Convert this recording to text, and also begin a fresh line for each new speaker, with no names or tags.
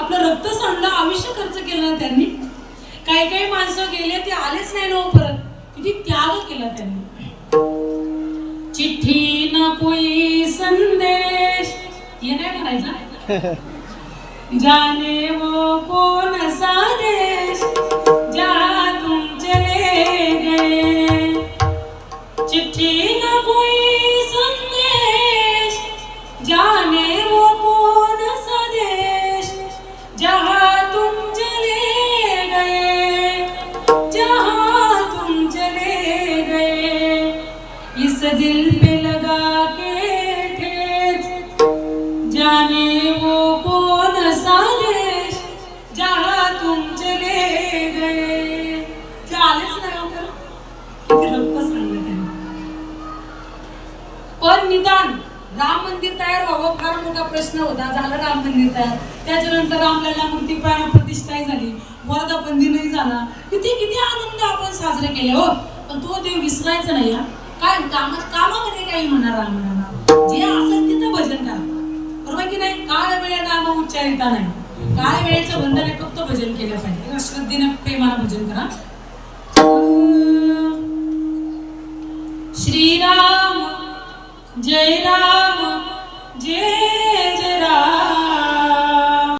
आपलं रक्त सांडलं, आयुष्य खर्च केलं ना त्यांनी. काही काही माणसं गेले ते आलेच नाही ना परत. किती त्याग केला त्यांनी. चिठ्ठी ना कोई संदेश ये नाही म्हणायचा. जाने वो कौन सा देश जहाँ तुम चले गए. चिट्ठी न कोई संदेश जाने वो कौन सा देश जहाँ तुम चले गए, जहाँ तुम चले गए. इस दिल पे लगा के ठेस जाने वो कौन सा देश जहाँ तुम चले गए. ते आलेच नाही होतं. किती रक्त सांडलं त्यांनी. पण निदान राम मंदिर तयार व्हावं फार मोठा प्रश्न होता. झालं राम मंदिर तयार. त्याच्यानंतर रामलल्ला मूर्ती प्राण प्रतिष्ठाही झाली, वर्धापनदिनही झाला. किती किती आनंद आपण साजरे केले हो. पण तो देव विसरायचा नाही. काय कामामध्ये काही म्हणणार राम जे असेल तिथं भजन करा, बरोबर की नाही. काळ वेळे नाम उच्चारिता नाही. काळ वेळेचं बंधन आहे, फक्त भजन केलं पाहिजे. श्रद्धेनं प्रेमानं भजन करा. श्रीराम जय राम जय